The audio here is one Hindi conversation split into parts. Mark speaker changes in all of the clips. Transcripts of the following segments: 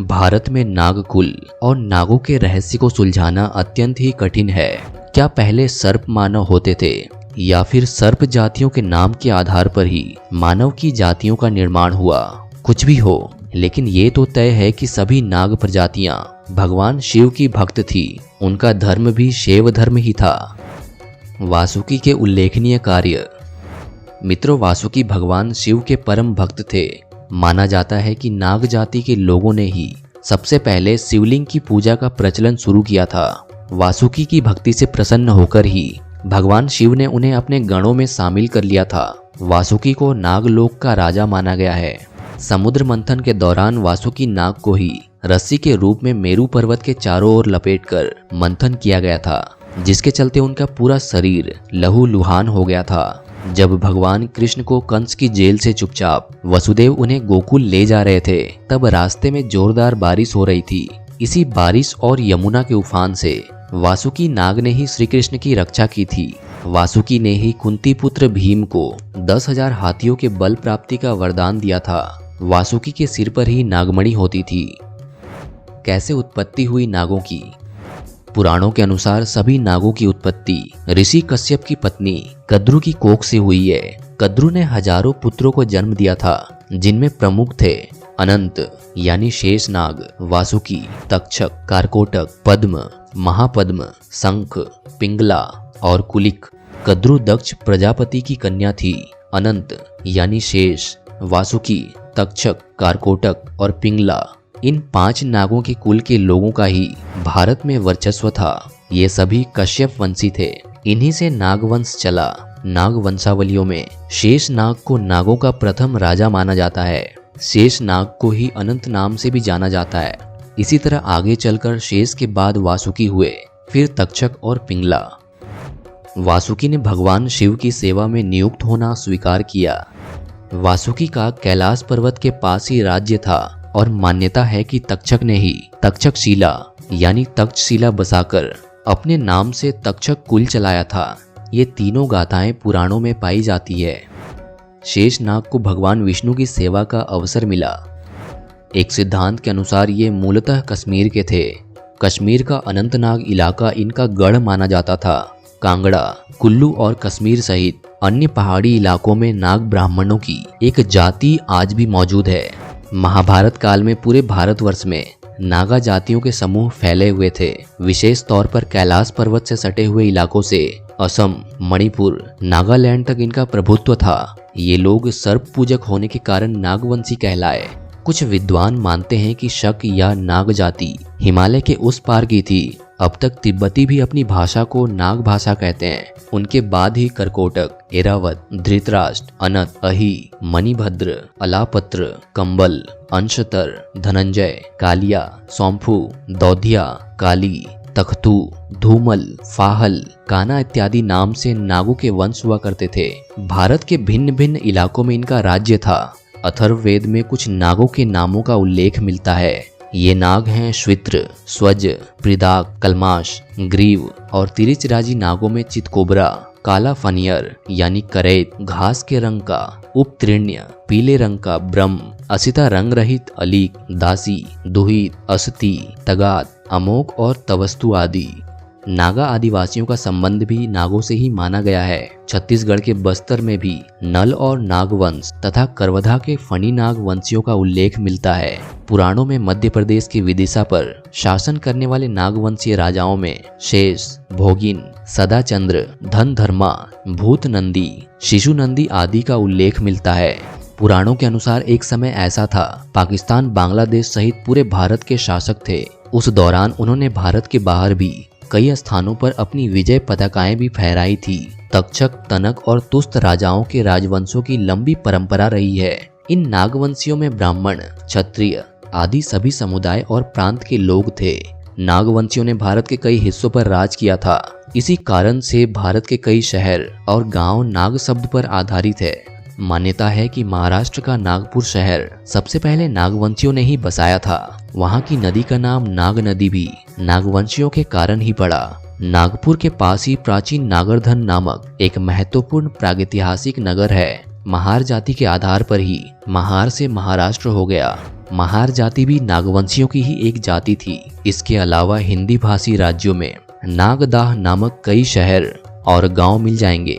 Speaker 1: भारत में नागकुल और नागों के रहस्य को सुलझाना अत्यंत ही कठिन है। क्या पहले सर्प मानव होते थे या फिर सर्प जातियों के नाम के आधार पर ही मानव की जातियों का निर्माण हुआ? कुछ भी हो, लेकिन ये तो तय है कि सभी नाग प्रजातियां भगवान शिव की भक्त थी। उनका धर्म भी शैव धर्म ही था। वासुकी के उल्लेखनीय कार्य। मित्रों, वासुकी भगवान शिव के परम भक्त थे। माना जाता है कि नाग जाति के लोगों ने ही सबसे पहले शिवलिंग की पूजा का प्रचलन शुरू किया था। वासुकी की भक्ति से प्रसन्न होकर ही भगवान शिव ने उन्हें अपने गणों में शामिल कर लिया था। वासुकी को नागलोक का राजा माना गया है। समुद्र मंथन के दौरान वासुकी नाग को ही रस्सी के रूप में मेरू पर्वत के चारों ओर लपेटकर मंथन किया गया था, जिसके चलते उनका पूरा शरीर लहूलुहान हो गया था। जब भगवान कृष्ण को कंस की जेल से चुपचाप वसुदेव उन्हें गोकुल ले जा रहे थे, तब रास्ते में जोरदार बारिश हो रही थी। इसी बारिश और यमुना के उफान से वासुकी नाग ने ही श्री कृष्ण की रक्षा की थी। वासुकी ने ही कुंती पुत्र भीम को 10,000 हाथियों के बल प्राप्ति का वरदान दिया था। वासुकी के सिर पर ही नागमणि होती थी। कैसे उत्पत्ति हुई नागों की? पुराणों के अनुसार सभी नागों की उत्पत्ति ऋषि कश्यप की पत्नी कद्रु की कोख से हुई है। कद्रु ने हजारों पुत्रों को जन्म दिया था, जिनमें प्रमुख थे अनंत यानी शेष नाग, वासुकी, तक्षक, कारकोटक, पद्म, महापद्म, शंख, पिंगला और कुलिक। कद्रु दक्ष प्रजापति की कन्या थी। अनंत यानी शेष, वासुकी, तक्षक, कारकोटक और पिंगला, इन 5 नागों के कुल के लोगों का ही भारत में वर्चस्व था। ये सभी कश्यप वंशी थे। इन्हीं से नागवंश चला। नाग वंशावलियों में शेष नाग को नागों का प्रथम राजा माना जाता है। शेष नाग को ही अनंत नाम से भी जाना जाता है। इसी तरह आगे चलकर शेष के बाद वासुकी हुए, फिर तक्षक और पिंगला। वासुकी ने भगवान शिव की सेवा में नियुक्त होना स्वीकार किया। वासुकी का कैलाश पर्वत के पास ही राज्य था और मान्यता है कि तक्षक ने ही तक्षकशिला यानी तक्षशिला बसाकर अपने नाम से तक्षक कुल चलाया था। ये तीनों गाथाएं पुराणों में पाई जाती है। शेष नाग को भगवान विष्णु की सेवा का अवसर मिला। एक सिद्धांत के अनुसार ये मूलतः कश्मीर के थे। कश्मीर का अनंतनाग इलाका इनका गढ़ माना जाता था। कांगड़ा, कुल्लू और कश्मीर सहित अन्य पहाड़ी इलाकों में नाग ब्राह्मणों की एक जाति आज भी मौजूद है। महाभारत काल में पूरे भारतवर्ष में नागा जातियों के समूह फैले हुए थे। विशेष तौर पर कैलाश पर्वत से सटे हुए इलाकों से असम, मणिपुर, नागालैंड तक इनका प्रभुत्व था। ये लोग सर्प पूजक होने के कारण नागवंशी कहलाए। कुछ विद्वान मानते हैं कि शक या नाग जाति हिमालय के उस पार की थी। अब तक तिब्बती भी अपनी भाषा को नाग भाषा कहते हैं। उनके बाद ही करकोटक, एरावत, धृतराष्ट्र, अनत, अही, मणिभद्र, अलापत्र, कंबल, अंशतर, धनंजय, कालिया, सोमफू, दौधिया, काली, तख्तू, धूमल, फाहल, काना इत्यादि नाम से नागों के वंश हुआ करते थे। भारत के भिन्न भिन्न इलाकों में इनका राज्य था। अथर्ववेद में कुछ नागों के नामों का उल्लेख मिलता है। ये नाग हैं श्वित्र, स्वज, प्रिदाक, कलमाश, ग्रीव और तिरिचराजी नागों में चितकोबरा, काला फनियर यानी करैत, घास के रंग का उपतृण्य, पीले रंग का ब्रह्म, असिता रंग रहित अलीक, दासी, दुहित, असती, तगात, अमोक और तवस्तु आदि। नागा आदिवासियों का संबंध भी नागों से ही माना गया है। छत्तीसगढ़ के बस्तर में भी नल और नागवंश तथा करवधा के फणी नाग वंशियों का उल्लेख मिलता है। पुराणों में मध्य प्रदेश के विदिशा पर शासन करने वाले नागवंशीय राजाओं में शेष, भोगिन, सदाचंद्र, धनधर्मा, भूतनंदी, शिशुनंदी आदि का उल्लेख मिलता है। पुराणों के अनुसार एक समय ऐसा था, पाकिस्तान, बांग्लादेश सहित पूरे भारत के शासक थे। उस दौरान उन्होंने भारत के बाहर भी कई स्थानों पर अपनी विजय पताकाएं भी फहराई थी। तक्षक, तनक और तुस्त राजाओं के राजवंशों की लंबी परंपरा रही है। इन नागवंशियों में ब्राह्मण, क्षत्रिय आदि सभी समुदाय और प्रांत के लोग थे। नागवंशियों ने भारत के कई हिस्सों पर राज किया था। इसी कारण से भारत के कई शहर और गांव नाग शब्द पर आधारित है। मान्यता है कि महाराष्ट्र का नागपुर शहर सबसे पहले नागवंशियों ने ही बसाया था। वहां की नदी का नाम नाग नदी भी नागवंशियों के कारण ही पड़ा। नागपुर के पास ही प्राचीन नागरधन नामक एक महत्वपूर्ण प्रागैतिहासिक नगर है। महार जाति के आधार पर ही महार से महाराष्ट्र हो गया। महार जाति भी नागवंशियों की ही एक जाति थी। इसके अलावा हिंदी भाषी राज्यों में नागदाह नामक कई शहर और गांव मिल जाएंगे।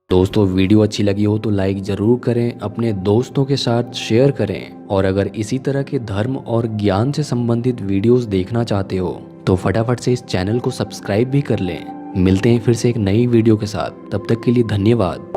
Speaker 1: दोस्तों वीडियो अच्छी लगी हो तो लाइक ज़रूर करें, अपने दोस्तों के साथ शेयर करें और अगर इसी तरह के धर्म और ज्ञान से संबंधित वीडियोस देखना चाहते हो तो फटाफट से इस चैनल को सब्सक्राइब भी कर लें। मिलते हैं फिर से एक नई वीडियो के साथ, तब तक के लिए धन्यवाद।